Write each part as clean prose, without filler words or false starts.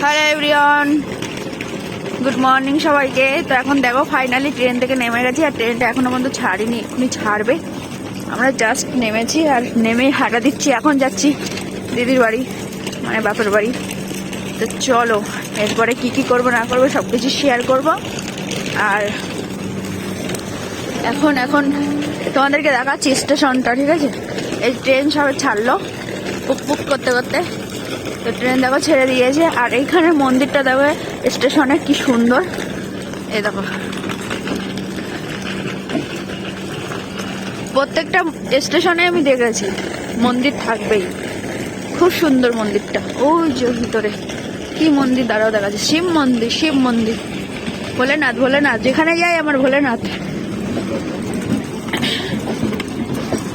Hello everyone, good morning সবাইকে। তো এখন দেখো ফাইনালি ট্রেন থেকে নেমে গেছি, আর ট্রেনটা এখনো পর্যন্ত ছাড়িনি, এখনই ছাড়বে। আমরা জাস্ট নেমেছি আর নেমেই হাঁটা দিচ্ছি। এখন যাচ্ছি দিদির বাড়ি, মানে বাপের বাড়ি। তো চলো এরপরে কি কি করবো না করবো সব কিছু শেয়ার করবো। আর এখন এখন তোমাদেরকে দেখাচ্ছি স্টেশনটা, ঠিক আছে? এই ট্রেন সবে ছাড়লো পুক পুক করতে করতে। তো ট্রেন দেখো ছেড়ে দিয়েছে, আর এইখানে মন্দিরটা দেখো স্টেশনে কি সুন্দর। এই দেখো প্রত্যেকটা স্টেশনে আমি দেখেছি মন্দির থাকবেই, খুব সুন্দর মন্দিরটা। ওই যে ভিতরে কি মন্দির দাঁড়াও দেখাচ্ছে, শিব মন্দির, শিব মন্দির, ভোলেনাথ, ভোলেনাথ, যেখানে যাই আমার ভোলেনাথ।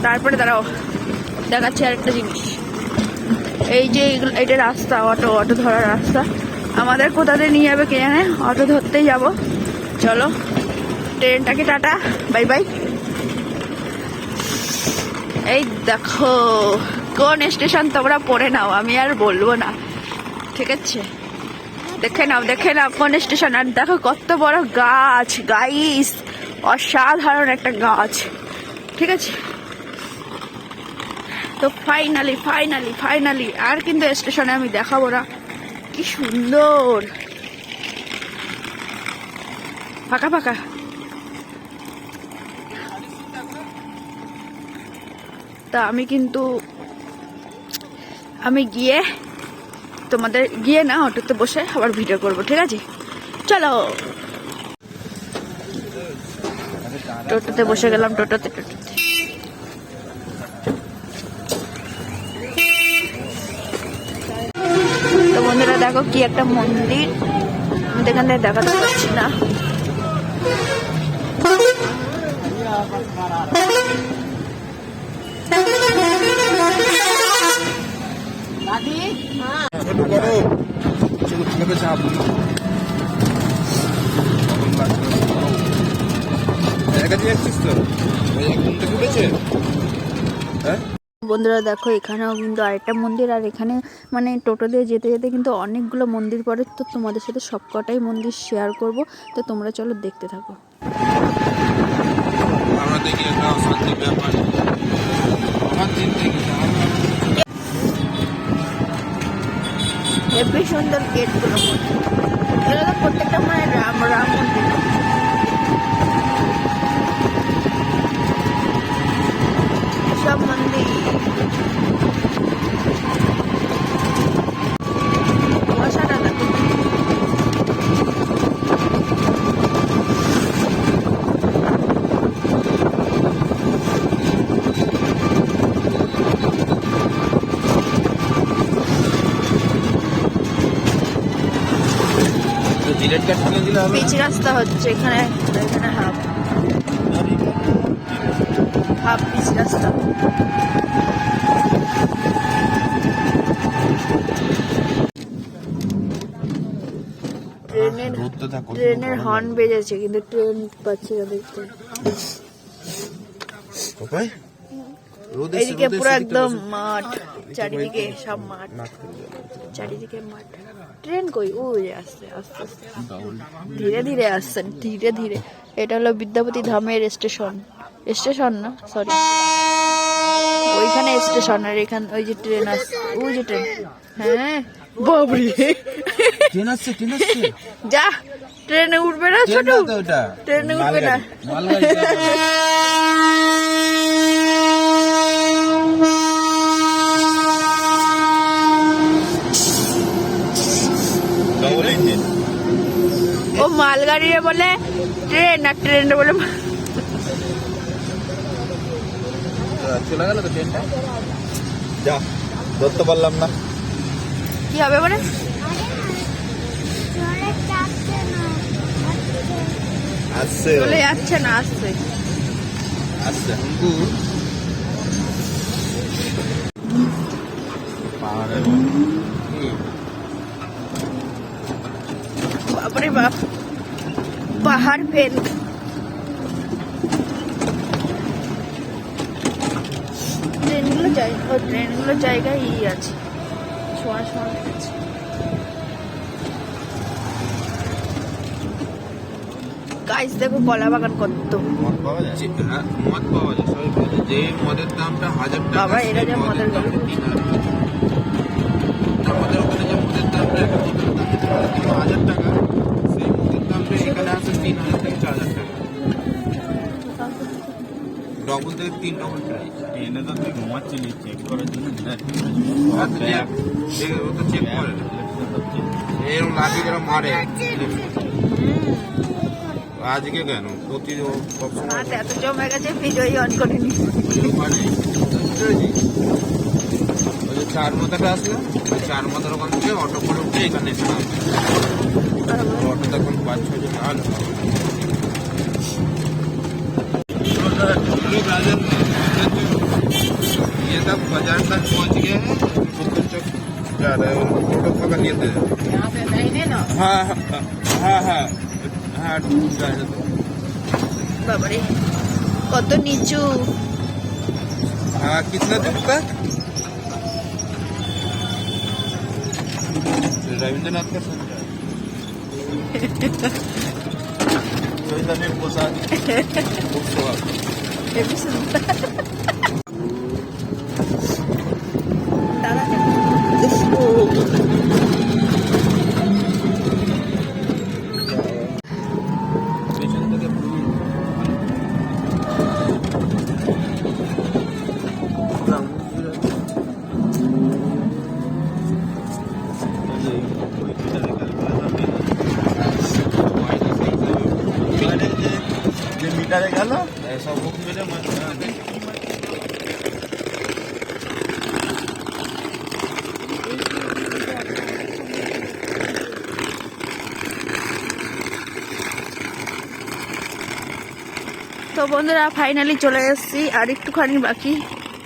তারপরে দাঁড়াও দেখাচ্ছে আরেকটা জিনিস, এই যে এটা রাস্তা, অটো ধরার রাস্তা। আমাদের কোথাতে নিয়ে যাবে কে জানে, অটো ধরতেই যাব। চলো ট্রেনটাকে টাটা, বাই বাই। এই দেখো কোন স্টেশন তোমরা পড়ে নাও, আমি আর বলবো না, ঠিক আছে? দেখে নাও দেখে নাও কোন স্টেশন। আর দেখো কত বড় গাছ, গাইস অসাধারণ একটা গাছ, ঠিক আছে? তো ফাইনালি ফাইনালি ফাইনালি আর কিন্তু স্টেশনে আমি দেখাবো না, কি সুন্দর ফাঁকা ফাঁকা। তা আমি কিন্তু গিয়ে তোমাদের গিয়ে না অটোতে বসে আবার ভিডিও করবো, ঠিক আছে? চলো টোটোতে বসে গেলাম, টোটোতে। তো বন্ধুরা দেখো কি একটা মন্দির, আমি এখান থেকে দেখাতে পারছি না। বন্ধুরা দেখো এখানেও কিন্তু আরেকটা মন্দির, আর এখানে মানে টোটো দিয়ে যেতে যেতে কিন্তু অনেকগুলো মন্দির পড়ে। তো তোমাদের সাথে সবকটাই মন্দির শেয়ার করব, তো তোমরা চলো দেখতে থাকো। হেবি সুন্দর গেটগুলো, এগুলো তো প্রত্যেকটা মানে রাম মন্দির। সব মন্দির কুয়াশাটা দেখো। পিচ রাস্তা হচ্ছে এখানে, এখানে হাফ পিচ রাস্তা। ট্রেনের হর্ন বেজেছে কিন্তু ট্রেন পাচ্ছি না দেখতে। এদিকে পুরো একদম মাঠ, চারিদিকে সব মাঠ, চারিদিকে মাঠ। ট্রেন কই? ওই আসছে আস্তে আস্তে, ধীরে ধীরে আসছে, ধীরে ধীরে। এটা হলো বিদ্যাপতি ধামের স্টেশন, স্টেশন না সরি, ওইখানে স্টেশন। আর এখানে ওই যে ট্রেন আসছে, ওই যে ট্রেন। হ্যাঁ বাবরি ট্রেন আসছে, ট্রেন আসছে, যা ট্রেনে উঠবে না ছোট, ট্রেনে উঠবে না। ও মালগাড়িরে বলে ট্রেন, আর ট্রেনে বলে চলে গেল তো ট্রেনটা, যা ধরতে পারলাম না, কি হবে মানে? আসছে চলে যাচ্ছে না, আসছে আসছে। বাপরে বাপ, পাহাড় ফেল। ট্রেনগুলো জায়গায় আছে, ছোঁয়া ছোঁয়া আছে। গাইস দেখো কলা বাগান কত। মদ পাওয়া যায়? হ্যাঁ, মদ পাওয়া যায়, সবই পাওয়া যায়। যে মদের দামটা 1000 টাকা, বাবা, এরা যে সেই মদের দাম 3000 টাকা। আমাদের ওখানে যে মদের দামটা একটা বোতলের দাম দিতে পারে 1000 টাকা, সেই মদের দামটা এখানে আসে 3000 থেকে 4000 টাকা। ডবল থেকে 3 ডবল প্রাইস। এনে তো তুই ঘুমাচ্ছিলি চেক করার জন্য ও তো চেক করে না, এরকম লাঠি যারা মারে। আজকে কেন প্রতি সবসময় হাত এত জমে গেছে ভিডিওই অন করিনি। ওই যে 4 মাথাটা আসলে ওই 4 মাথার ওখান থেকে অটো করে উঠে এখানে এসে নামবে। অটো তখন 5-6 জন আর ये तक बाजार तक पहुंच गए हैं। कुतुब चौक जा रहे हैं, ऑटो पकड़ लिए थे। हाँ हाँ हाँ हाँ जाए तो বাবারে কত নিচু। हाँ कितना दूर तक? रविंद्रनाथ का संजय प्रसाद হেবি সুন্দর। দাঁড়া। पेशेंट के মিটারে গেল ऐसा बुक मिले मत তো বন্ধুরা ফাইনালি চলে এসেছি, আর একটুখানি বাকি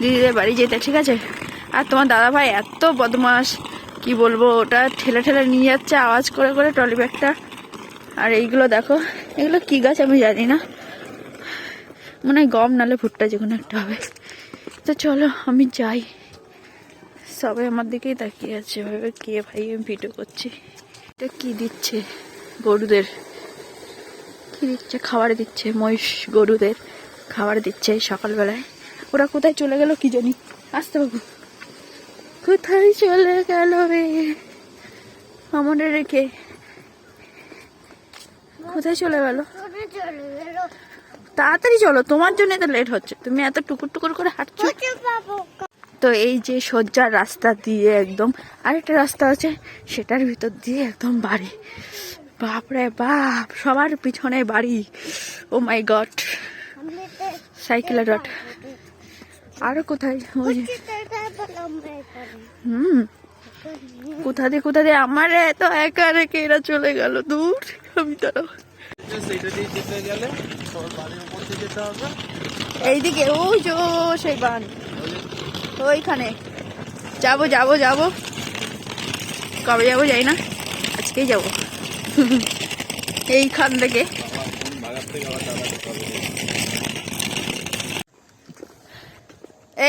দিদিদের বাড়ি যেতে, ঠিক আছে। আর তোমার দাদা ভাই এত বদমাস কি বলবো, ওটা ঠেলে ঠেলে নিয়ে যাচ্ছে আওয়াজ করে করে ট্রলি ব্যাগটা। আর এইগুলো দেখো, এগুলো কি গাছ আমি জানি না, মনে হয় গম নালে ভুট্টা যে কোনো একটা হবে। তো চলো আমি যাই। সবাই আমার দিকেই তাকিয়ে আছে ভাবে কে ভাই আমি ভিডিও করছি। এটা কি দিচ্ছে গরুদের, কি দিচ্ছে, খাবার দিচ্ছে, মহিষ গরুদের খাবার দিচ্ছে সকালবেলায়। ওরা কোথায় চলে গেল কি জানি, আসতে বাবু কোথায় চলে গেল রে আমাদের রেখে, কোথায় চলে গেল? তাড়াতাড়ি চলো, তোমার জন্য তো লেট হচ্ছে, তুমি এত টুকুর টুকুর করে হাঁটছো। তো এই যে সজ্জার রাস্তা দিয়ে একদম আরেকটা রাস্তা আছে, সেটার ভিতর দিয়ে একদম বাড়ি। বাপরে বাপ, সবার পিছনে বাড়ি। ও মাই গড, সাইকেলের রড। আরো কোথায় কোথা দিয়ে আমার তো একা রেখে এরা চলে গেল দূর। আমি তারাও সেইটা দিয়ে যেতে গেলে তোর বাড়ির উপর দিয়ে যেতে হবে। এইদিকে ওই যে সেই বান, ওইখানে যাবো যাবো যাবো, কবে যাবো যাই না, আজকেই যাবো। এইখান থেকে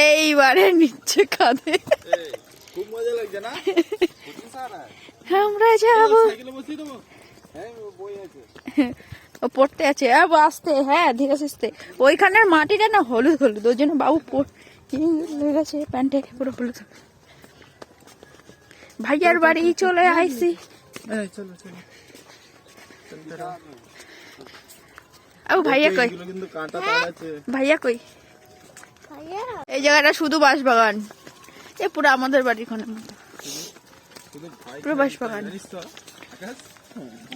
এইবারে নিচ্ছে কাঁধে খুব মজা লাগছে না? আমরা যাবো। সাইকেলে বসিয়ে দেবো। হ্যাঁ বই আছে, ও পড়তে আছে, আসতে, হ্যাঁ ধীরে সুস্থে। ওইখানের মাটিটা না হলুদ হলুদ, ওই জন্য বাবু লেগে গেছে প্যান্টে পুরো হলুদ। ভাইয়ার বাড়ি চলে আইসি। চলো চলো। ও ভাইয়া কই, কিন্তু কাঁটা তার আছে। ভাইয়া কই? এই জায়গাটা শুধু বাঁশ বাগান, এ পুরো আমাদের বাড়ির কোণের মতো পুরো বাঁশ বাগান।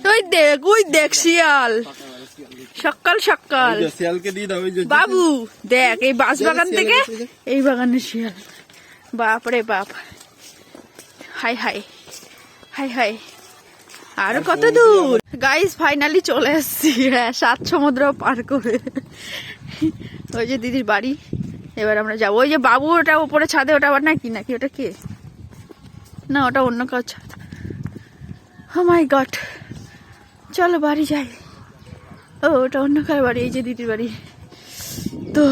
ওই দেখ শিয়াল, সকাল সকাল। শিয়ালকে দিয়ে দাও ওই যে বাবু দেখ, এই বাঁশ বাগান থেকে এই বাগানের শিয়াল। বাপরে বাপ, হাই হাই হাই হাই। আর কত দূর গাইস, ফাইনালি চলে এসেছি। হ্যাঁ, 7 সমুদ্র পার করে। ওই যে দিদির বাড়ি, এবার আমরা যাবো। ওই যে বাবু ওটা উপরে ছাদে, ওটা আবার নাকি নাকি ওটা কে, না ওটা অন্য কাজ ছাদ। ও মাই গড, চলো বাড়ি যাই। ও ওটা অন্য কার বাড়ি, এই যে দিদির বাড়ি। তো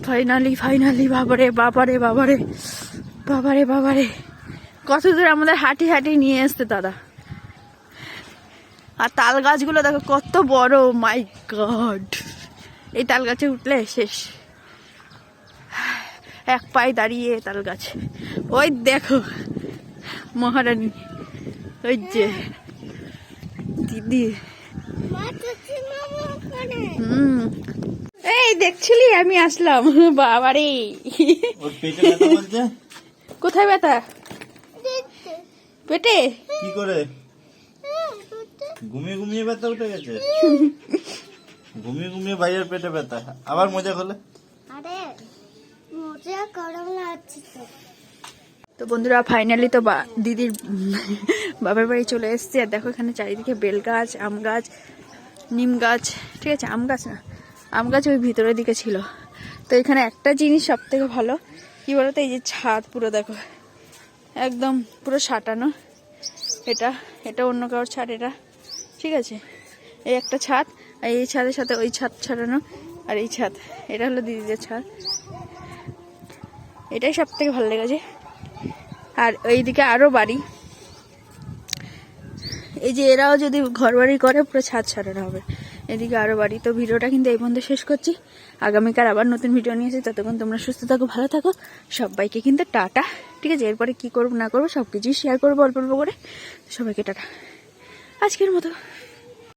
ফাইনালি বাবারে বাবারে বাবারে বাবারে বাবারে, কত দূর আমাদের হাঁটি হাঁটি নিয়ে আসতে দাদা। আর তাল গাছগুলো দেখো কত বড়, মাই গড। এই তাল গাছে উঠলে শেষ, এক পায়ে দাঁড়িয়ে তাল গাছ। ওই দেখো মহারানী, ওই যে দিদি। এই দেখছিলি আমি আসলাম, বাবারে। ওর পেটে ব্যথা বলছে। কোথায় ব্যথা? পেটে? কি করে? ঘুমিয়ে ঘুমিয়ে ব্যথা উঠে গেছে। ঘুমিয়ে ঘুমিয়ে ভাইয়ের পেটে ব্যথা। আবার মজা খোলে। তো বন্ধুরা ফাইনালি তো দিদির বাবার বাড়ি চলে এসেছি। আর দেখো এখানে চারিদিকে বেল গাছ, আম গাছ, নিম গাছ, ঠিক আছে। আম গাছ না, আম গাছ ওই ভিতরের দিকে ছিল। তো এখানে একটা জিনিস সব থেকে ভালো কি বলতো, এই যে ছাদ পুরো দেখো একদম পুরো সাঁটানো। এটা এটা অন্য কারোর ছাদ, এটা ঠিক আছে। এই একটা ছাদ, আর এই ছাদের সাথে ওই ছাদ ছাড়ানো, আর এই ছাদ এটা হলো দিদিদের ছাদ। এটাই সব থেকে ভালো লেগেছে। আর এইদিকে আরো বাড়ি, এই যে এরাও যদি ঘর বাড়ি করে পুরো ছাদ ছাড়ানো হবে। এদিকে আরো বাড়ি। তো ভিডিওটা কিন্তু এই পর্যন্ত শেষ করছি। আগামীকাল আবার নতুন ভিডিও নিয়ে এসে, ততক্ষণ তোমরা সুস্থ থাকো, ভালো থাকো। সবাইকে কিন্তু টাটা, ঠিক আছে। এরপরে কি করবো না করবো সবকিছুই শেয়ার করবো অল্প অল্প করে। সবাইকে টাটা আজকের মতো।